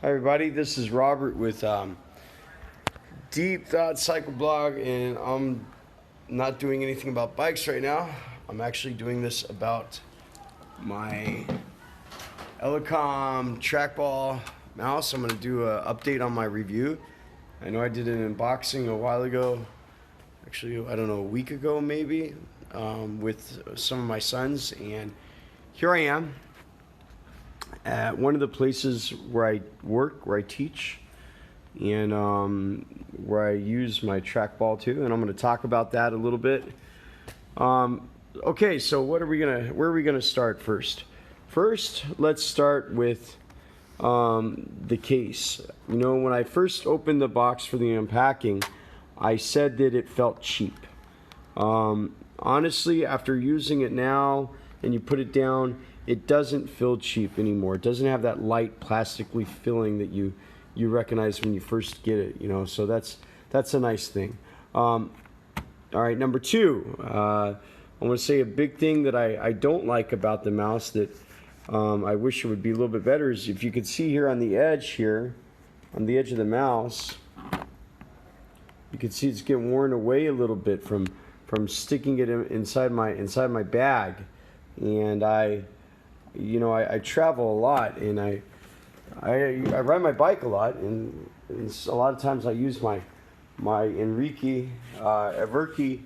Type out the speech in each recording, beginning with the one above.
Hi everybody, this is Robert with Deep Thought Cycle Blog, and I'm not doing anything about bikes right now. I'm actually doing this about my Elecom Trackball Mouse. I'm going to do an update on my review. I know I did an unboxing a while ago, actually I don't know, a week ago maybe, with some of my sons, and here I am at one of the places where I work, where I teach, and where I use my trackball too, and I'm going to talk about that a little bit. Okay, so where are we gonna start first? First, let's start with the case. You know, when I first opened the box for the unpacking, I said that it felt cheap. Honestly, after using it now and you put it down, it doesn't feel cheap anymore. It doesn't have that light plastically feeling that you recognize when you first get it, you know, so that's a nice thing. All right, number two, I want to say a big thing that I don't like about the mouse that I wish it would be a little bit better is if you could see here on the edge here, on the edge of the mouse, you can see it's getting worn away a little bit from sticking it inside my bag. And I travel a lot, and I ride my bike a lot, and a lot of times I use my Enrique Everke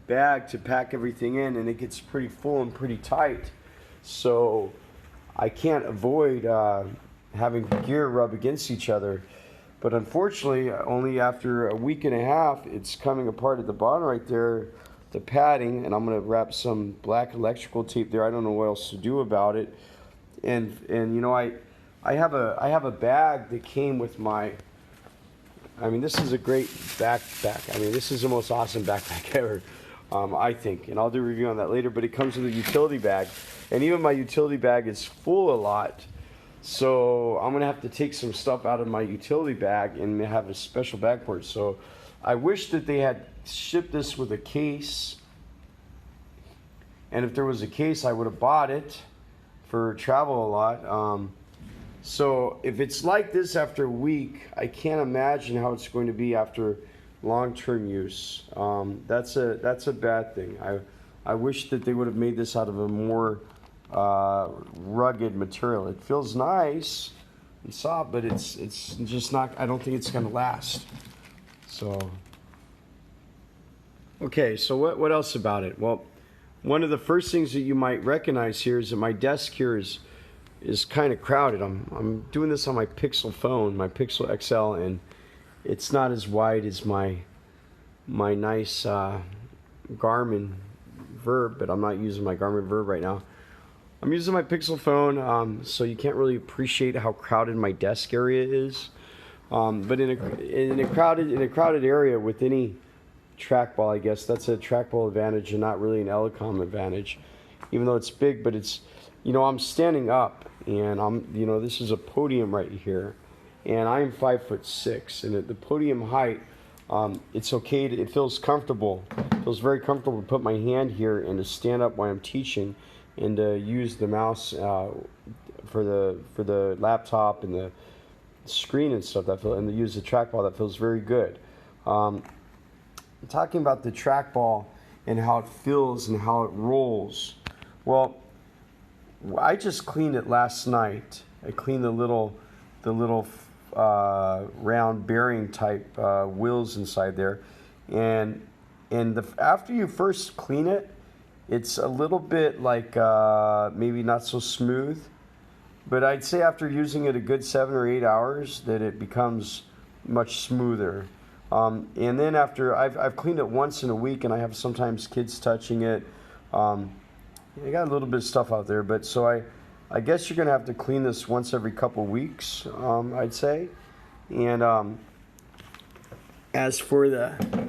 bag to pack everything in, and it gets pretty full and pretty tight, so I can't avoid having gear rub against each other. But unfortunately, only after a week and a half, it's coming apart at the bottom right there, the padding, and I'm going to wrap some black electrical tape there. I don't know what else to do about it. And you know, I have a bag that came with my, I mean, this is a great backpack. I mean, this is the most awesome backpack ever, I think, and I'll do a review on that later. But it comes with a utility bag, and even my utility bag is full a lot, so I'm gonna have to take some stuff out of my utility bag and have a special bag for it. So I wish that they had shipped this with a case, and if there was a case, I would have bought it for travel a lot. So if it's like this after a week, I can't imagine how it's going to be after long-term use. That's a bad thing. I wish that they would have made this out of a more rugged material. It feels nice and soft, but it's just not. I don't think it's going to last. So okay, so what else about it? Well, one of the first things that you might recognize here is that my desk here is kind of crowded. I'm doing this on my Pixel phone, my Pixel XL, and it's not as wide as my nice Garmin Verb, but I'm not using my Garmin Verb right now. I'm using my Pixel phone, so you can't really appreciate how crowded my desk area is. But in a crowded area with any trackball, I guess that's a trackball advantage and not really an Elecom advantage, even though it's big. But it's, you know, I'm standing up, and this is a podium right here, and I'm 5'6", and at the podium height, it's okay. It feels comfortable. It feels very comfortable to put my hand here and to stand up while I'm teaching, and to use the mouse for the laptop and the screen and stuff and to use the trackball. That feels very good. Talking about the trackball and how it feels and how it rolls. Well, I just cleaned it last night. I cleaned the little round bearing type wheels inside there, and after you first clean it, it's a little bit like maybe not so smooth, but I'd say after using it a good 7 or 8 hours that it becomes much smoother. And then after I've cleaned it once in a week, and I have sometimes kids touching it. I got a little bit of stuff out there, but so I guess you're gonna have to clean this once every couple weeks, I'd say. And as for the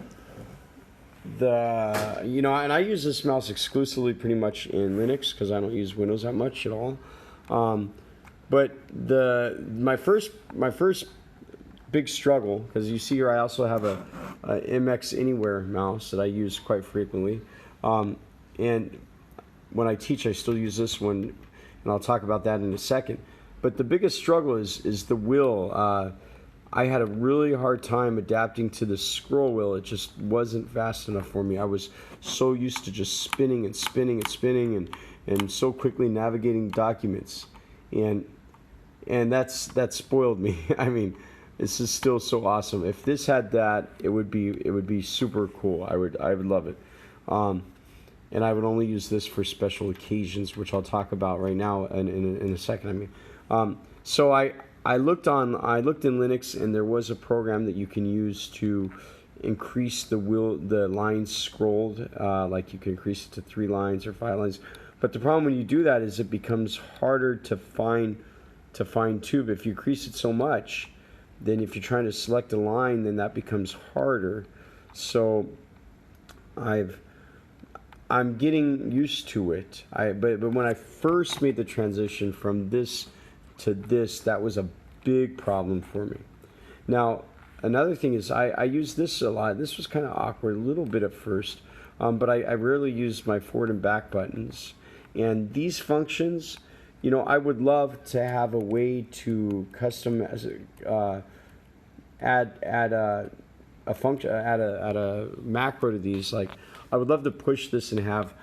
and I use this mouse exclusively pretty much in Linux because I don't use Windows that much at all. But my first big struggle, because you see here I also have a MX Anywhere mouse that I use quite frequently, and when I teach I still use this one, and I'll talk about that in a second. But the biggest struggle is the wheel. I had a really hard time adapting to the scroll wheel. It just wasn't fast enough for me. I was so used to just spinning and spinning and spinning and so quickly navigating documents, and that spoiled me. I mean, this is still so awesome. If this had that, it would be super cool. I would love it. And I would only use this for special occasions, which I'll talk about right now in a second. I mean, so I looked in Linux, and there was a program that you can use to increase the lines scrolled. Like you can increase it to 3 lines or 5 lines. But the problem when you do that is it becomes harder to fine tune. If you increase it so much, then if you're trying to select a line, then that becomes harder. So I'm getting used to it. But when I first made the transition from this to this, that was a big problem for me. Now, another thing is I use this a lot. This was kind of awkward a little bit at first, but I rarely use my forward and back buttons. And these functions, you know, I would love to have a way to add a function, add a macro to these. Like, I would love to push this and have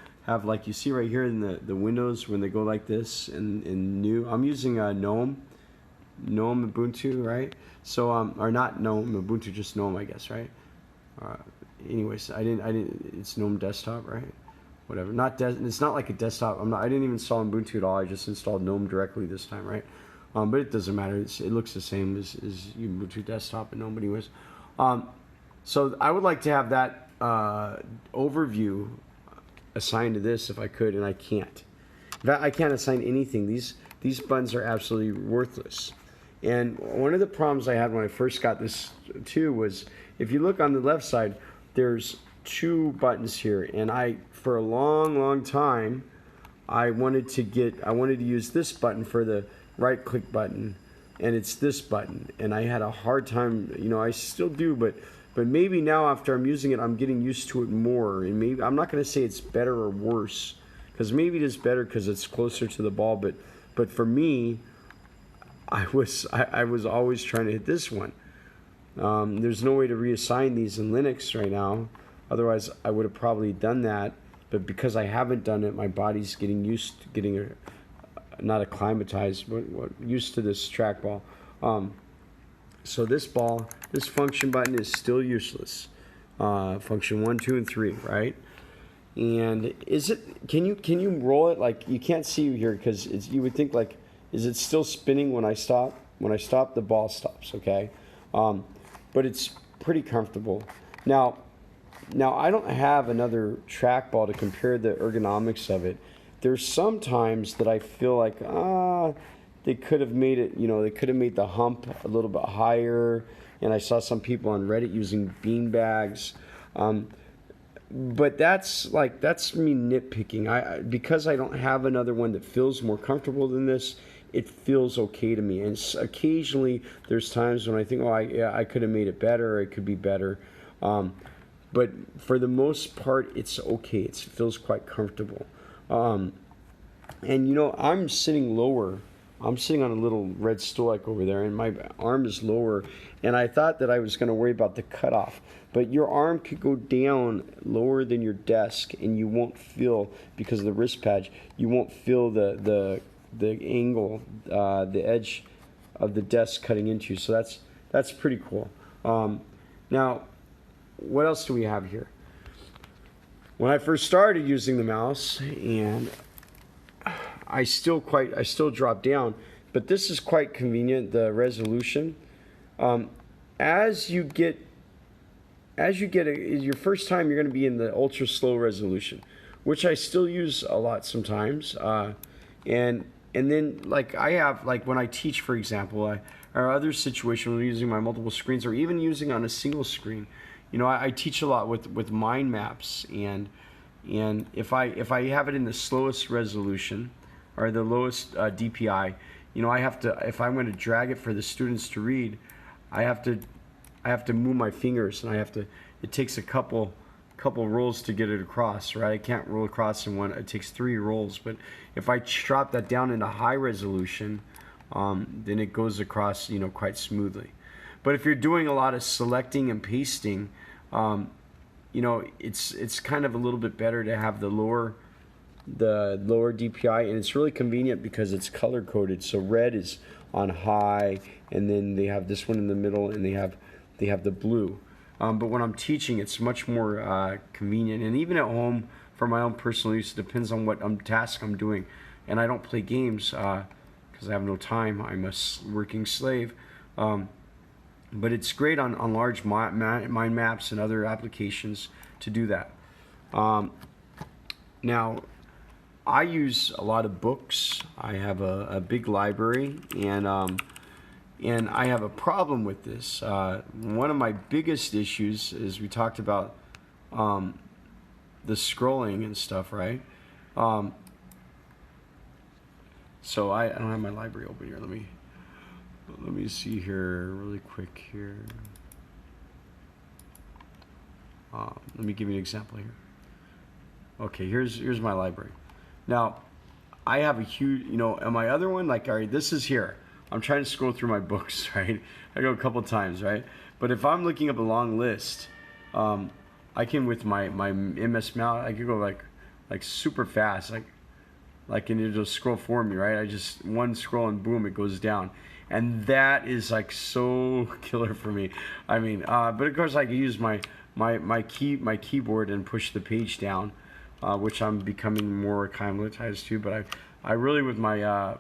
like you see right here in the windows when they go like this in new. I'm using GNOME Ubuntu, right? So or not GNOME Ubuntu, just GNOME, I guess, right? Anyways, I didn't. It's GNOME desktop, right? Whatever. It's not like a desktop. I didn't even install Ubuntu at all. I just installed GNOME directly this time, right? But it doesn't matter. It looks the same as Ubuntu desktop and GNOME, anyways. So I would like to have that overview assigned to this if I could, and I can't. In fact, I can't assign anything. These buttons are absolutely worthless. And one of the problems I had when I first got this too was, if you look on the left side, there's 2 buttons here, and for a long time I wanted to use this button for the right click button, and it's this button, and I had a hard time. You know, I still do, but maybe now after I'm using it, I'm getting used to it more. And maybe I'm not going to say it's better or worse, because maybe it is better because it's closer to the ball. But for me, I was always trying to hit this one. There's no way to reassign these in Linux right now. Otherwise, I would have probably done that. But because I haven't done it, my body's getting used to not acclimatized, but used to this trackball. So this function button is still useless. Function 1, 2, and 3, right? And can you roll it? Like, you can't see here because you would think, like, is it still spinning when I stop? When I stop, the ball stops, okay? But it's pretty comfortable. Now I don't have another trackball to compare the ergonomics of it. There's some times that I feel like, they could have made it, you know, they could have made the hump a little bit higher. And I saw some people on Reddit using bean bags. But that's me nitpicking. Because I don't have another one that feels more comfortable than this, it feels okay to me. And occasionally there's times when I think, I could have made it better, or it could be better. But for the most part, it's okay. It feels quite comfortable. And you know, I'm sitting lower. I'm sitting on a little red stool over there, and my arm is lower. And I thought that I was going to worry about the cutoff. But your arm could go down lower than your desk, and you won't feel, because of the wrist pad, you won't feel the angle, the edge of the desk cutting into you. So that's pretty cool. Now, what else do we have here? When I first started using the mouse, and I still drop down, but this is quite convenient, the resolution. As you get your first time, you're going to be in the ultra slow resolution, which I still use a lot sometimes. And then, like, I have, like, when I teach, for example, or other situations when I'm using my multiple screens, or even using on a single screen. You know, I teach a lot with mind maps, and if I have it in the slowest resolution or the lowest DPI, you know, I have to, if I'm going to drag it for the students to read, I have to move my fingers, and it takes a couple rolls to get it across, right? I can't roll across in one. It takes 3 rolls. But if I drop that down into high resolution, then it goes across, you know, quite smoothly. But if you're doing a lot of selecting and pasting, you know, it's kind of a little bit better to have the lower DPI, and it's really convenient because it's color coded. So red is on high, and then they have this one in the middle, and they have the blue. But when I'm teaching, it's much more convenient, and even at home for my own personal use, it depends on what task I'm doing. And I don't play games because I have no time. I'm a working slave. But it's great on large mind maps and other applications to do that. Now, I use a lot of books. I have a big library, and I have a problem with this. One of my biggest issues is we talked about the scrolling and stuff, right? So I don't have my library open here. Let me see here really quick here. Let me give you an example here. Okay, here's my library. Now, I have a huge, you know, and my other one, like, all right, this is here. I'm trying to scroll through my books, right? I go a couple times, right? But if I'm looking up a long list, I can, with my MS mouse, I can go like super fast, and it'll scroll for me, right? I just one scroll and boom, it goes down. And that is like so killer for me. I mean, but of course I can use my keyboard and push the page down, which I'm becoming more acclimatized to. But I really, with my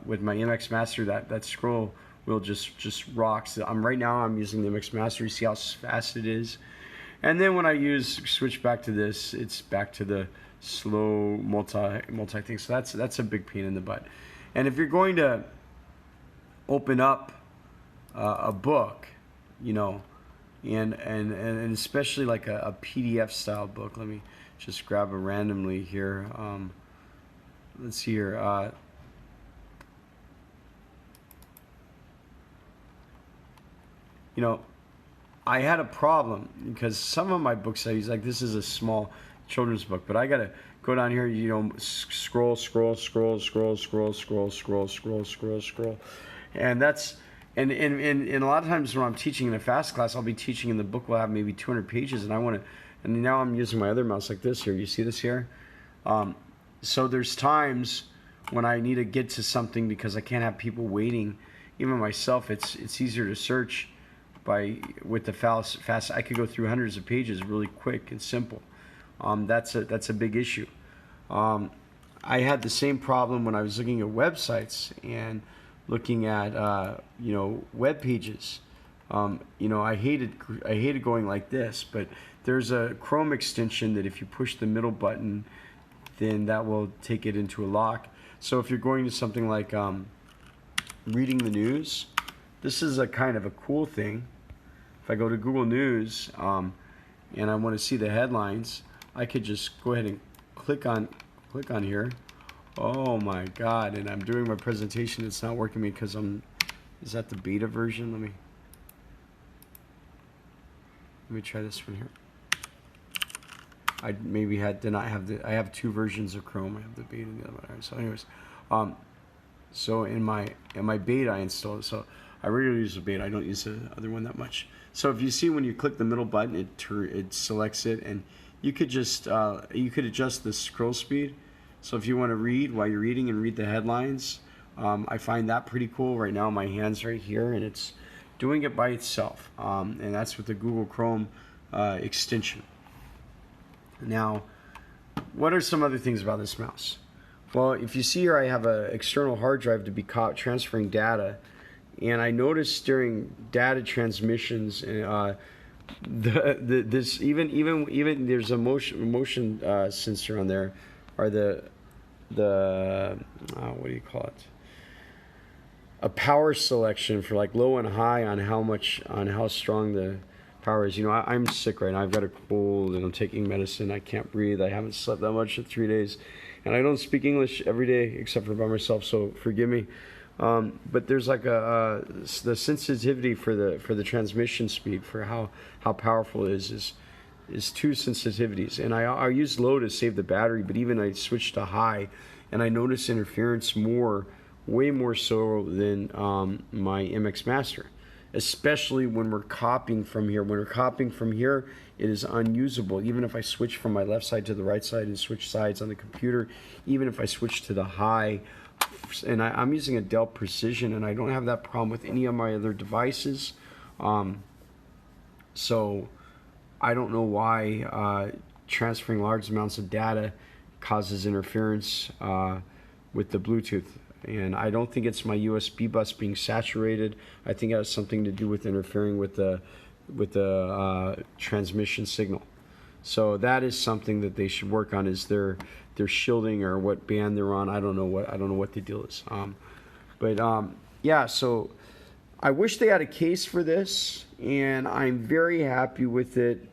MX Master, that scroll wheel just rocks. Right now I'm using the MX Master. You see how fast it is. And then when I switch back to this, it's back to the slow multi thing. So that's a big pain in the butt. And if you're going to open up a book, you know, and especially like a PDF style book. Let me just grab a randomly here. Let's see here. You know, I had a problem because some of my books I use, like this is a small children's book, but I gotta go down here, you know, scroll, and that's and a lot of times when I'm teaching in a fast class, I'll be teaching and the book will have maybe 200 pages, and I want to, and now I'm using my other mouse like this here. You see this here? So there's times when I need to get to something because I can't have people waiting. Even myself, it's easier to search with the fast. I could go through hundreds of pages really quick and simple. That's a big issue. I had the same problem when I was looking at websites and looking at you know, web pages. You know, I hated going like this, but there's a Chrome extension that if you push the middle button, then that will take it into a lock. So if you're going to something like reading the news, this is a kind of a cool thing. If I go to Google News and I want to see the headlines, I could just go ahead and click on here. Oh my God! And I'm doing my presentation. It's not working because is that the beta version? Let me try this one here. I maybe did not have I have two versions of Chrome. I have the beta and the other one. All right, so anyways, so in my beta I installed it. So I regularly use the beta. I don't use the other one that much. So if you see when you click the middle button, it selects it, and you could just you could adjust the scroll speed. So if you want to read while you're reading and read the headlines, I find that pretty cool. Right now my hand's right here, and it's doing it by itself, and that's with the Google Chrome extension. Now, what are some other things about this mouse? Well, if you see here, I have an external hard drive to be transferring data, and I noticed during data transmissions, this even there's a motion sensor on there, or the what do you call it? A power selection for like low and high on how strong the power is. You know, I'm sick right now. I've got a cold and I'm taking medicine. I can't breathe. I haven't slept that much in 3 days, and I don't speak English every day except for by myself. So forgive me. But there's like the sensitivity for the transmission speed for how powerful it is two sensitivities, and I use low to save the battery, but even I switch to high, and I notice interference more way more so than my MX Master, especially when we're copying from here. When we're copying from here, it is unusable. Even if I switch from my left side to the right side and switch sides on the computer, even if I switch to the high, and I'm using a Dell Precision, and I don't have that problem with any of my other devices. So I don't know why transferring large amounts of data causes interference with the Bluetooth. And I don't think it's my USB bus being saturated. I think it has something to do with interfering with the transmission signal. So that is something that they should work on, is their shielding, or what band they're on. I don't know what the deal is. Yeah, so I wish they had a case for this, and I'm very happy with it.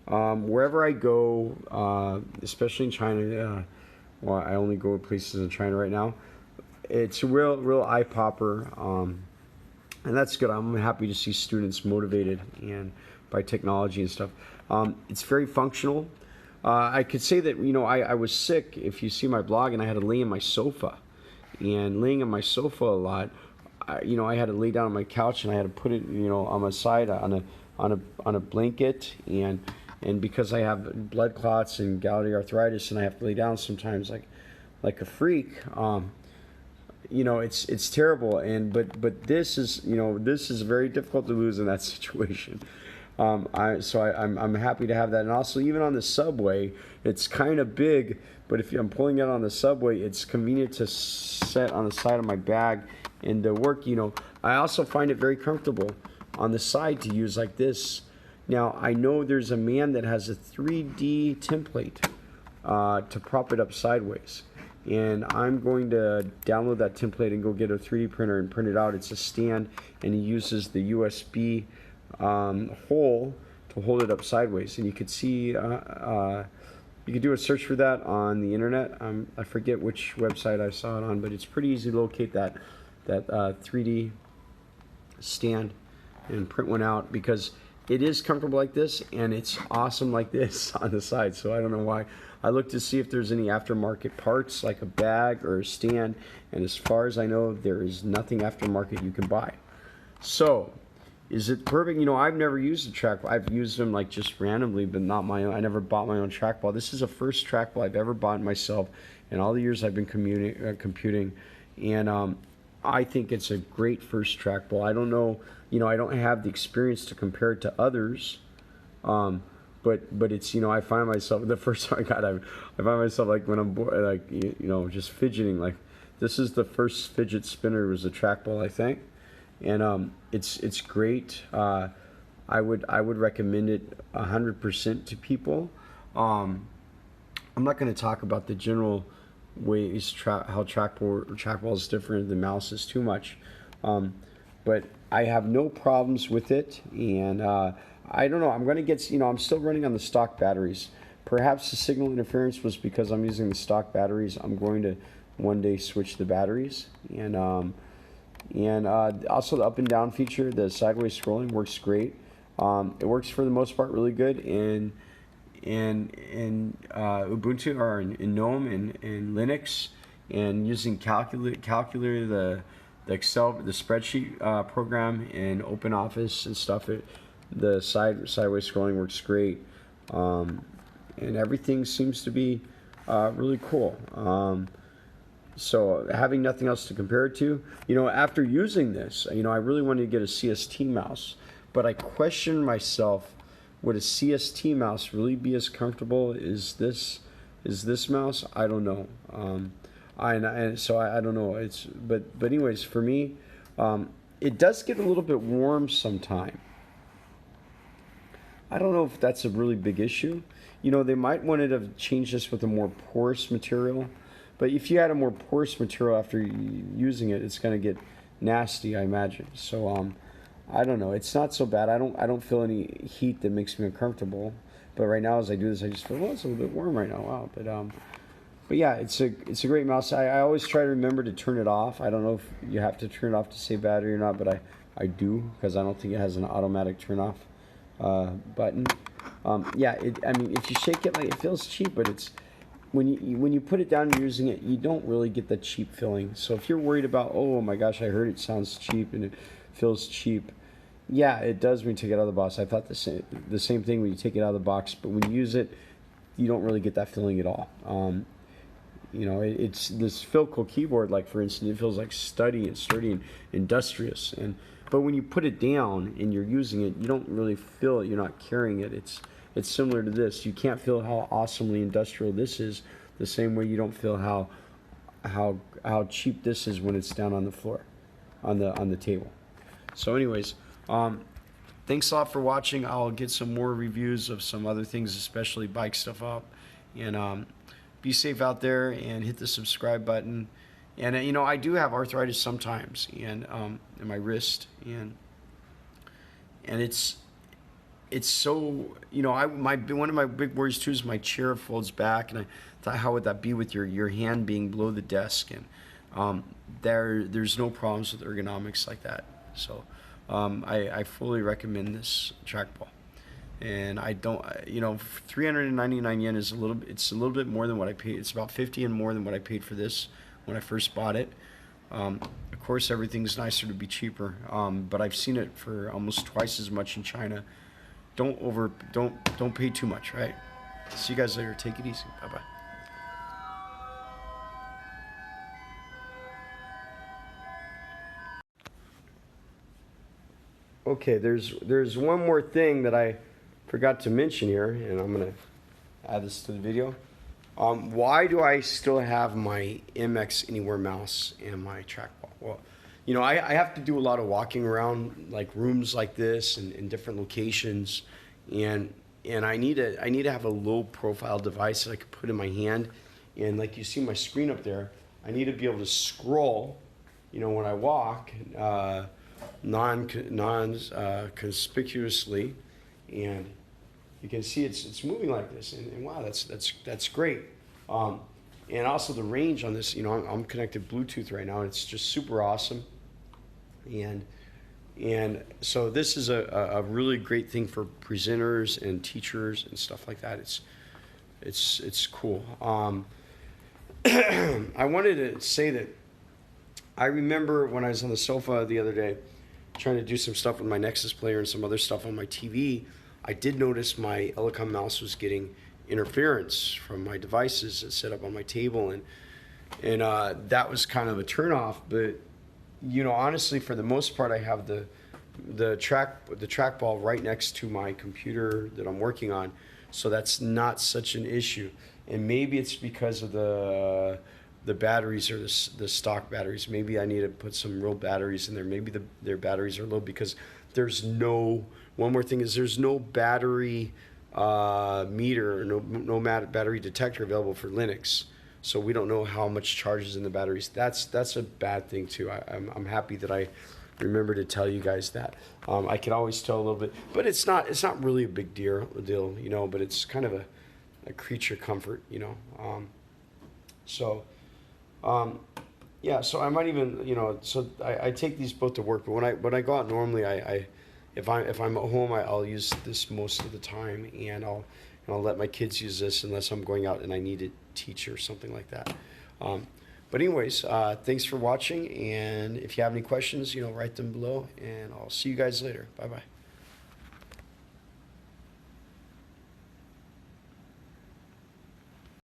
Wherever I go, especially in China, well, I only go places in China right now. It's a real eye popper, and that's good. I'm happy to see students motivated and by technology and stuff. It's very functional. I could say that, you know, I was sick, if you see my blog, and I had to lay in my sofa. And laying on my sofa a lot, you know, I had to lay down on my couch, and I had to put it, you know, on my side on a blanket, and because I have blood clots and gouty arthritis, and I have to lay down sometimes like a freak. You know, it's terrible, but this is, you know, this is very difficult to lose in that situation. I'm happy to have that. And also, even on the subway, it's kind of big, but if I'm pulling it on the subway, it's convenient to set on the side of my bag and to work. You know, I also find it very comfortable on the side to use like this. Now, I know there's a man that has a 3D template to prop it up sideways. And I'm going to download that template and go get a 3D printer and print it out. It's a stand, and he uses the USB hole to hold it up sideways. And you could see, you could do a search for that on the internet. I forget which website I saw it on, but it's pretty easy to locate that 3D stand and print one out, because it is comfortable like this, and it's awesome like this on the side. So I don't know why. I looked to see if there's any aftermarket parts, like a bag or a stand, and as far as I know, there is nothing aftermarket you can buy. So, is it perfect? You know, I've never used a trackball. I've used them like just randomly, but not my own. I never bought my own trackball. This is the first trackball I've ever bought myself in all the years I've been computing, and I think it's a great first trackball. I don't know, you know, I don't have the experience to compare it to others. But it's, you know, I find myself, the first time I find myself, like, when I'm bored, like, you know, just fidgeting. Like, this is the first fidget spinner, was a trackball, I think, and it's great. I would recommend it 100% to people. I'm not going to talk about the general ways how trackball is different than mouses too much, but I have no problems with it, and I don't know, I'm going to get, you know, I'm still running on the stock batteries. Perhaps the signal interference was because I'm using the stock batteries. I'm going to one day switch the batteries. And also the up and down feature, the sideways scrolling, works great. It works for the most part really good in Ubuntu, or in GNOME and Linux, and using Calculator, the Excel, the spreadsheet program in OpenOffice and stuff. The sideways scrolling works great, and everything seems to be really cool. So having nothing else to compare it to, you know, after using this, you know, I really wanted to get a CST mouse, but I questioned myself, would a CST mouse really be as comfortable as this mouse? I don't know. So I don't know. But anyways, for me, it does get a little bit warm sometime. I don't know if that's a really big issue. You know, they might want to have changed this with a more porous material. But if you add a more porous material after using it, it's going to get nasty, I imagine. So I don't know. It's not so bad. I don't feel any heat that makes me uncomfortable. But right now, as I do this, I just feel, well, it's a little bit warm right now. Wow. But yeah, it's a great mouse. I always try to remember to turn it off. I don't know if you have to turn it off to save battery or not, but I do, because I don't think it has an automatic turn off button. Yeah, I mean, if you shake it, like, it feels cheap, but when you put it down and you're using it, you don't really get the cheap feeling. So if you're worried about, oh my gosh, I heard it sounds cheap and it feels cheap, yeah, it does when you take it out of the box. I thought the same thing when you take it out of the box, but when you use it, you don't really get that feeling at all. You know, it's this Filco keyboard, like for instance, it feels like sturdy and industrious. But when you put it down and you're using it, you don't really feel it. You're not carrying it. It's similar to this. You can't feel how awesomely industrial this is, the same way you don't feel how cheap this is when it's down on the floor, on the table. So, anyways, thanks a lot for watching. I'll get some more reviews of some other things, especially bike stuff up, and be safe out there and hit the subscribe button. And you know, I do have arthritis sometimes, and in my wrist, and it's so, you know, one of my big worries too is my chair folds back, and I thought, how would that be with your hand being below the desk? And there's no problems with ergonomics like that. So I fully recommend this trackball. And I don't, you know, 399 yen is it's a little bit more than what I paid. It's about 50 yen more than what I paid for this when I first bought it. Of course, everything's nicer to be cheaper, but I've seen it for almost twice as much in China. Don't pay too much, right? See you guys later. Take it easy. Bye bye. Okay, there's one more thing that I forgot to mention here, and I'm gonna add this to the video. Why do I still have my MX Anywhere mouse and my trackball? Well, you know, I have to do a lot of walking around like rooms like this and in different locations, and I need to have a low profile device that I can put in my hand, and like you see my screen up there, I need to be able to scroll, you know, when I walk, conspicuously, and you can see it's moving like this, and wow, that's great. And also the range on this, you know, I'm connected Bluetooth right now, and it's just super awesome. And so this is a really great thing for presenters and teachers and stuff like that. It's cool. I wanted to say that I remember when I was on the sofa the other day trying to do some stuff with my Nexus player and some other stuff on my TV, I did notice my Elecom mouse was getting interference from my devices set up on my table, and that was kind of a turnoff. But you know, honestly, for the most part, I have the trackball right next to my computer that I'm working on, so that's not such an issue. And maybe it's because of the batteries, or the stock batteries. Maybe I need to put some real batteries in there. Maybe their batteries are low, because there's no, one more thing is there's no battery meter, or no battery detector available for Linux. So we don't know how much charge is in the batteries. That's a bad thing too. I'm happy that I remember to tell you guys that. I can always tell a little bit, but it's not really a big deal, you know, but it's kind of a creature comfort, you know. Yeah, so I might even, you know, so I take these both to work, but when I go out normally, if I'm at home, I'll use this most of the time, and I'll let my kids use this unless I'm going out and I need to teach or something like that. But anyways, thanks for watching, and if you have any questions, you know, write them below, and I'll see you guys later. Bye bye.